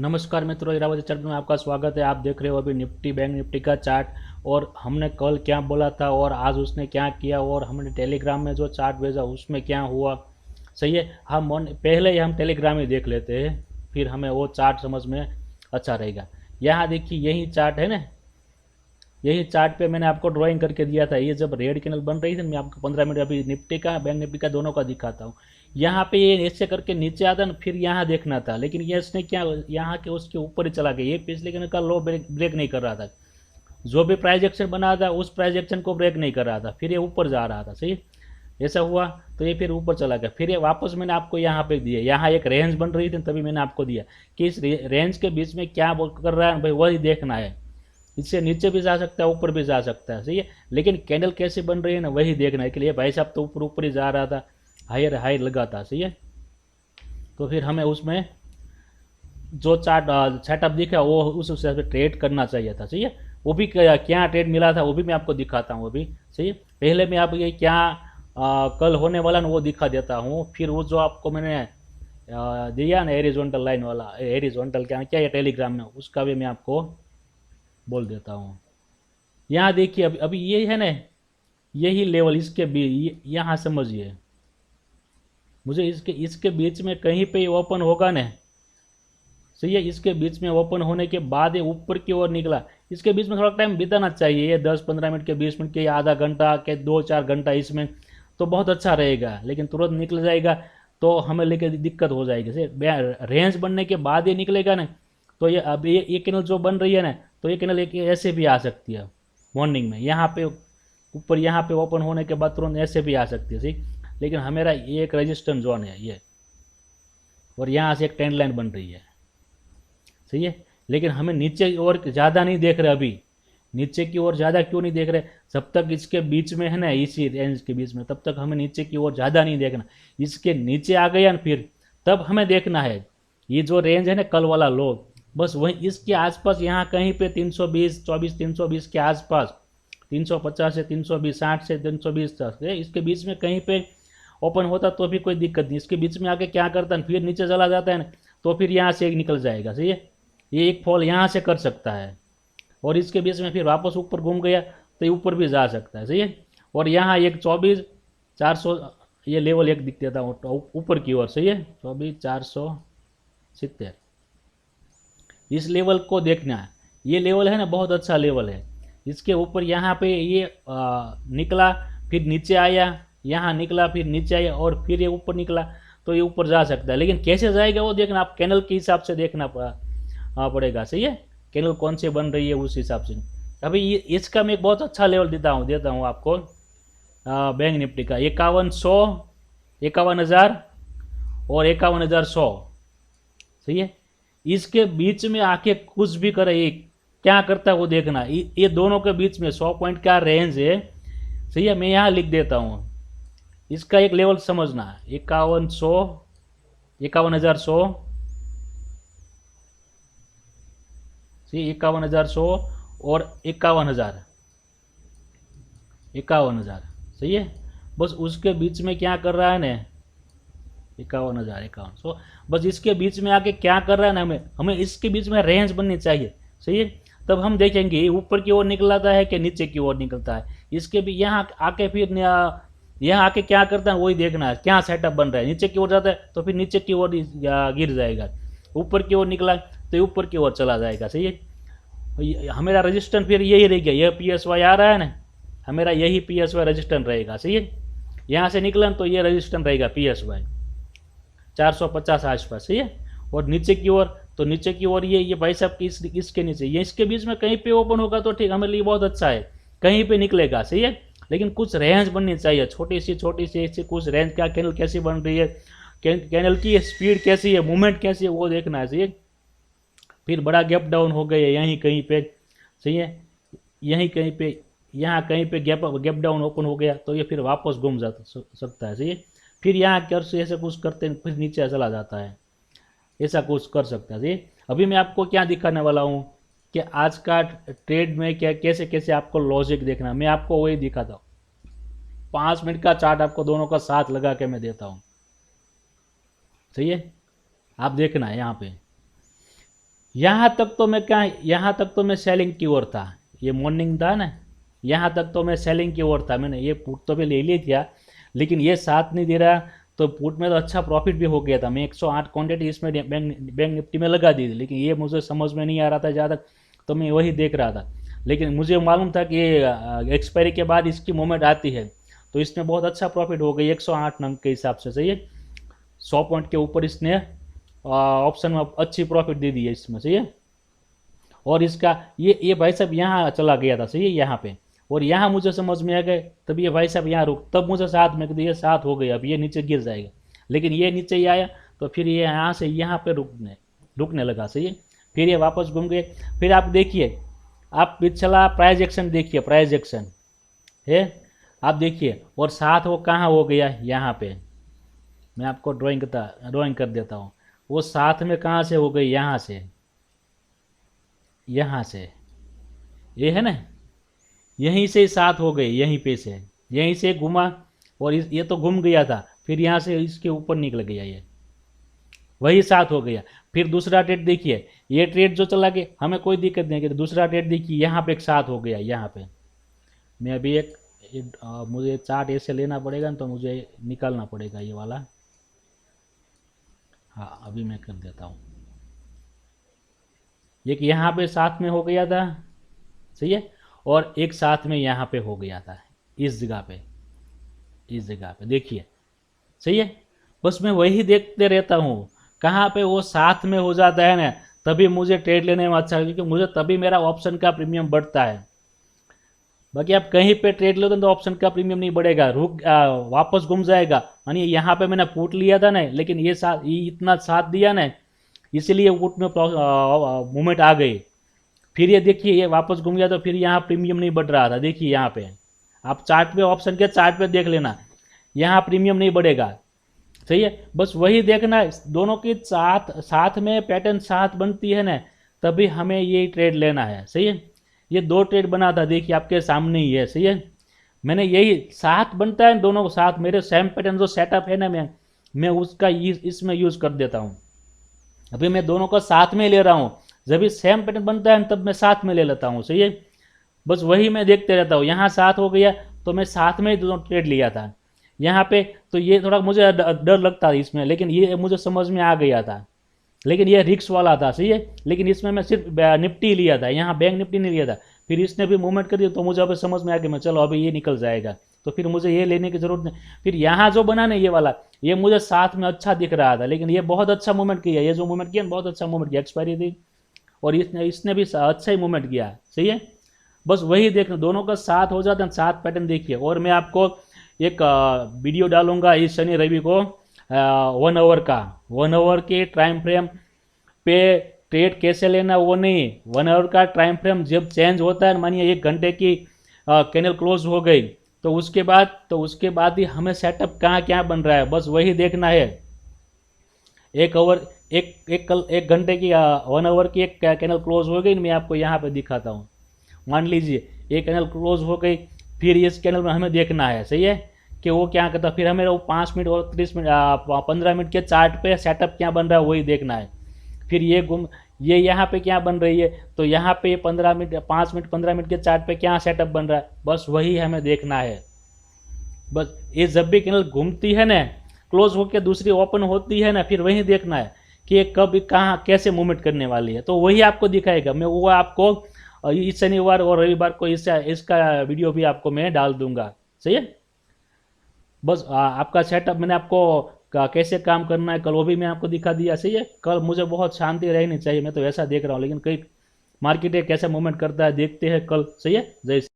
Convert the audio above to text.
नमस्कार मित्रों, इरावती चार्ट में आपका स्वागत है। आप देख रहे हो अभी निफ्टी बैंक निफ्टी का चार्ट। और हमने कल क्या बोला था और आज उसने क्या किया और हमने टेलीग्राम में जो चार्ट भेजा उसमें क्या हुआ। सही है, पहले ही हम टेलीग्राम ही देख लेते हैं, फिर हमें वो चार्ट समझ में अच्छा रहेगा। यहाँ देखिए, यही चार्ट है ना, यही चार्ट पे मैंने आपको ड्राइंग करके दिया था। ये जब रेड कैनल बन रही थी, मैं आपको 15 मिनट अभी निफ्टी का बैंक निफ्टी का दोनों का दिखाता हूँ। यहाँ पे ये ऐसे करके नीचे आता ना, फिर यहाँ देखना था, लेकिन ये इसने क्या, यहाँ के उसके ऊपर ही चला गया। ये पिछले कैनल का लो ब्रेक नहीं कर रहा था, जो भी प्राइस एक्शन बना था उस प्राइस एक्शन को ब्रेक नहीं कर रहा था, फिर ये ऊपर जा रहा था। सही, ऐसा हुआ तो ये फिर ऊपर चला गया। फिर ये वापस मैंने आपको यहाँ पे दिया, यहाँ एक रेंज बन रही थी तभी मैंने आपको दिया कि इस रेंज के बीच में क्या कर रहा है भाई, वही देखना है। इससे नीचे भी जा सकता है, ऊपर भी जा सकता है। सही है, लेकिन कैंडल कैसे बन रही है ना, वही देखना है। के लिए भाई साहब तो ऊपर ऊपर ही जा रहा था, हायर हायर लगा था। सही है, तो फिर हमें उसमें जो चार्ट सेटअप दिखा वो उस हिसाब से ट्रेड करना चाहिए था। सही है, वो भी क्या ट्रेड मिला था वो भी मैं आपको दिखाता हूँ अभी। सही है, पहले मैं आपको ये क्या कल होने वाला ना वो दिखा देता हूँ, फिर वो जो आपको मैंने दिया ना एरिजोनटल लाइन वाला, एरिजोनटल क्या क्या है टेलीग्राम में, उसका भी मैं आपको बोल देता हूँ। यहाँ देखिए, अभी अभी ये है ना, यही लेवल इसके भी यहाँ समझिए, मुझे इसके इसके बीच में कहीं पे ओपन होगा ना। सही है, इसके बीच में ओपन होने के बाद ये ऊपर की ओर निकला। इसके बीच में थोड़ा टाइम बिताना चाहिए, ये 10-15 मिनट के, 20 मिनट के, आधा घंटा के, 2-4 घंटा इसमें तो बहुत अच्छा रहेगा। लेकिन तुरंत निकल जाएगा तो हमें लेके दिक्कत हो जाएगी। रेंज बनने के बाद ये निकलेगा ना, तो ये अब ये कैनल जो बन रही है ना, तो ये कैनल एक ऐसे भी आ सकती है मॉर्निंग में, यहाँ पे ऊपर, यहाँ पे ओपन होने के बाद तुरंत ऐसे भी आ सकती है। सही, लेकिन हमारा ये एक रजिस्टेंस जोन है ये, और यहाँ से एक ट्रेंड लाइन बन रही है। सही है, लेकिन हमें नीचे की ओर ज़्यादा नहीं देख रहे अभी। नीचे की ओर ज़्यादा क्यों नहीं देख रहे, जब तक इसके बीच में है ना, इसी रेंज के बीच में, तब तक हमें नीचे की ओर ज़्यादा नहीं देखना। इसके नीचे आ गया ना, फिर तब हमें देखना है ये जो रेंज है ना, कल वाला लो, बस वहीं इसके आसपास, यहाँ कहीं पे 320, 24, 320 के आसपास, 350 से 320, 60 से 320 तक, इसके बीच में कहीं पे ओपन होता तो भी कोई दिक्कत नहीं। इसके बीच में आके क्या करता है, फिर नीचे चला जाता है ना, तो फिर यहाँ से निकल जाएगा। सही है, ये एक फॉल यहाँ से कर सकता है, और इसके बीच में फिर वापस ऊपर घूम गया तो ये ऊपर भी जा सकता है। सही है, और यहाँ एक 24,400 ये लेवल एक दिख देता हूँ ऊपर की ओर। सही है, 24,470, इस लेवल को देखना है। ये लेवल है ना, बहुत अच्छा लेवल है। इसके ऊपर यहाँ पे ये निकला, फिर नीचे आया, यहाँ निकला, फिर नीचे आया, और फिर ये ऊपर निकला, तो ये ऊपर जा सकता है। लेकिन कैसे जाएगा वो देखना, आप कैनल के हिसाब से देखना पड़ेगा। सही है, कैनल कौन से बन रही है उस हिसाब से। अभी ये इसका मैं एक बहुत अच्छा लेवल देता हूँ आपको, बैंक निफ्टी का 5100, 51,000 और 51,100। सही है, इसके बीच में आके कुछ भी करे, ये क्या करता है वो देखना। ये दोनों के बीच में 100 पॉइंट का रेंज है। सही है, मैं यहाँ लिख देता हूँ, इसका एक लेवल समझना, 5100, 51,100, 51,100 और 51,000, 51,000। सही है, बस उसके बीच में क्या कर रहा है ना, 51,000, 5100, बस इसके बीच में आके क्या कर रहा है ना, हमें इसके बीच में रेंज बननी चाहिए। सही है, तब हम देखेंगे ऊपर की ओर निकलता है कि नीचे की ओर निकलता है। इसके भी यहाँ आके फिर यहाँ आके क्या करता है वही देखना है, क्या सेटअप बन रहा है। नीचे की ओर जाता है तो फिर नीचे की ओर गिर जाएगा, ऊपर की ओर निकला तो ऊपर की ओर चला जाएगा। सही है, हमारा रजिस्टेंस फिर यही रह गया, यह PSY आ रहा है ना, हमारा यही PSY रजिस्टेंस रहेगा। सही है, यहाँ से निकला तो ये रजिस्टेंस रहेगा PSY 450 आसपास। सही है, और नीचे की ओर, तो नीचे की ओर ये भाई साहब इसके नीचे, ये इसके बीच में कहीं पे ओपन होगा तो ठीक, हमारे लिए बहुत अच्छा है, कहीं पे निकलेगा। सही है, लेकिन कुछ रेंज बननी चाहिए, छोटी सी ऐसी कुछ रेंज, क्या कैनल कैसी बन रही है, कैनल की स्पीड कैसी है, मूवमेंट कैसी है, वो देखना है। सही है, फिर बड़ा गैप डाउन हो गया यहीं कहीं पे। सही है, यहीं कहीं पे, यहाँ कहीं पे गैप डाउन ओपन हो गया तो ये फिर वापस घूम जा सकता है। सही है, फिर यहाँ कर ऐसे कुछ करते हैं, फिर नीचे चला जाता है, ऐसा कुछ कर सकता है। सही, अभी मैं आपको क्या दिखाने वाला हूँ कि आज का ट्रेड में क्या कैसे कैसे आपको लॉजिक देखना, मैं आपको वही दिखाता हूँ। 5 मिनट का चार्ट आपको दोनों का साथ लगा के मैं देता हूँ। सही है, आप देखना है यहाँ पे, यहाँ तक तो मैं क्या, यहाँ तक तो मैं सेलिंग की ओर था, ये मॉर्निंग था ना, यहाँ तक तो मैं सेलिंग की ओर था, मैंने ये पुट तो भी ले ली थी, लेकिन ये साथ नहीं दे रहा, तो पुट में तो अच्छा प्रॉफिट भी हो गया था, मैं 108 क्वांटिटी इसमें बैंक निफ्टी में लगा दी थी, लेकिन ये मुझे समझ में नहीं आ रहा था ज़्यादा, तो मैं वही देख रहा था। लेकिन मुझे मालूम था कि ये एक्सपायरी के बाद इसकी मूवमेंट आती है, तो इसमें बहुत अच्छा प्रॉफिट हो गई 108 नंग के हिसाब से, सही है। 100 पॉइंट के ऊपर इसने ऑप्शन में अच्छी प्रॉफिट दे दी है इसमें, सही है। और इसका ये भाई साहब यहाँ चला गया था, सही है, यहाँ पे, और यहाँ मुझे समझ में आ गए, तब ये भाई साहब यहाँ रुक, तब मुझे साथ में ये साथ हो गया, अब ये नीचे गिर जाएगा, लेकिन ये नीचे ही आया, तो फिर ये यहाँ से यहाँ पे रुकने लगा, सही है। फिर ये वापस घूम गए। फिर आप देखिए, आप पिछला प्राइस एक्शन देखिए, प्राइस एक्शन है, आप देखिए, और साथ वो कहाँ हो गया, यहाँ पे मैं आपको ड्राइंग कर देता हूँ, वो साथ में कहाँ से हो गई, यहाँ से, यहाँ से, ये है ना, यहीं से साथ हो गई, यहीं पे से, यहीं से घुमा, और ये तो घूम गया था, फिर यहाँ से इसके ऊपर निकल गया, ये वही साथ हो गया। फिर दूसरा ट्रेड देखिए, ये ट्रेड जो चला गया हमें कोई दिक्कत नहीं है, दूसरा ट्रेड देखिए, यहाँ पे एक साथ हो गया, यहाँ पे मैं अभी मुझे चार्ट ऐसे लेना पड़ेगा ना, तो मुझे निकालना पड़ेगा ये वाला, हाँ अभी मैं कर देता हूँ। एक यहाँ पे साथ में हो गया था, सही है, और एक साथ में यहाँ पे हो गया था, इस जगह पे, इस जगह पे देखिए, सही है। बस मैं वही देखते रहता हूँ, कहाँ पे वो साथ में हो जाता है ना, तभी मुझे ट्रेड लेने में अच्छा, क्योंकि मुझे तभी मेरा ऑप्शन का प्रीमियम बढ़ता है। बाकी आप कहीं पे ट्रेड लो तो ऑप्शन का प्रीमियम नहीं बढ़ेगा, वापस घूम जाएगा। यानी यहाँ पे मैंने पुट लिया था ना, लेकिन ये इतना साथ दिया ना, इसीलिए पुट में मूवमेंट आ गई। फिर ये देखिए, ये वापस घूम गया, तो फिर यहाँ प्रीमियम नहीं बढ़ रहा था, देखिए यहाँ पे आप चार्ट पे, ऑप्शन के चार्ट पे देख लेना, यहाँ प्रीमियम नहीं बढ़ेगा, सही है। बस वही देखना है, दोनों की साथ में पैटर्न साथ बनती है ना, तभी हमें ये ट्रेड लेना है, सही है। ये दो ट्रेड बना था, देखिए आपके सामने ही है, सही है। मैंने यही साथ बनता है दोनों को साथ, मेरे सेम पैटर्न जो सेटअप है ना, मैं उसका इसमें यूज़ कर देता हूँ। अभी मैं दोनों को साथ में ले रहा हूँ, जब भी सेम पैटर्न बनता है तब मैं साथ में ले लेता हूँ, सही है। बस वही मैं देखते रहता हूँ, यहाँ साथ हो गया तो मैं साथ में ही दोनों ट्रेड लिया था यहाँ पे। तो ये थोड़ा मुझे डर लगता था इसमें, लेकिन ये मुझे समझ में आ गया था, लेकिन ये रिक्स वाला था, सही है। लेकिन इसमें मैं सिर्फ निफ्टी लिया था, यहाँ बैंक निफ्टी नहीं लिया था। फिर इसने भी मूवमेंट कर दिया, तो मुझे अभी समझ में आ गया, मैं चलो अभी ये निकल जाएगा, तो फिर मुझे ये लेने की जरूरत नहीं। फिर यहाँ जो बना ना ये वाला, ये मुझे साथ में अच्छा दिख रहा था, लेकिन ये बहुत अच्छा मूवमेंट किया, ये जो मूवमेंट किया बहुत अच्छा मूवमेंट किया, एक्सपायरी थी, और इसने भी अच्छा ही मूवमेंट किया, सही है। बस वही देखना, दोनों का साथ हो जाता है, साथ पैटर्न देखिए। और मैं आपको एक वीडियो डालूंगा इस शनि रवि को 1 आवर का, 1 आवर के टाइम फ्रेम पे ट्रेड कैसे लेना, वो नहीं, 1 आवर का टाइम फ्रेम जब चेंज होता है, मानिए 1 घंटे की कैनल क्लोज हो गई, तो उसके बाद ही हमें सेटअप कहाँ क्या बन रहा है, बस वही देखना है। 1 घंटे की 1 आवर की एक कैनल क्लोज हो गई, मैं आपको यहाँ पे दिखाता हूँ। मान लीजिए एक कैनल क्लोज हो गई, फिर इस कैनल में हमें देखना है, सही है, कि वो क्या करता है। फिर हमें वो 5 मिनट और 30 मिनट 15 मिनट के चार्ट पे सेटअप क्या बन रहा है वही देखना है। फिर ये यहाँ पे क्या बन रही है, तो यहाँ पे 5 मिनट 15 मिनट के चार्ट पे क्या सेटअप बन रहा है, बस वही हमें देखना है। बस ये जब भी कैनल घूमती है ना, क्लोज होकर दूसरी ओपन होती है ना, फिर वही देखना है कि ये कब कहाँ कैसे मूवमेंट करने वाली है, तो वही आपको दिखाएगा। मैं वो आपको इस शनिवार और रविवार को इसका वीडियो भी आपको मैं डाल दूंगा, सही है। बस आपका सेटअप मैंने आपको कैसे काम करना है कल वो भी मैं आपको दिखा दिया, सही है। कल मुझे बहुत शांति रहनी चाहिए, मैं तो ऐसा देख रहा हूँ, लेकिन कई मार्केट कैसे मूवमेंट करता है देखते हैं कल, सही है। जय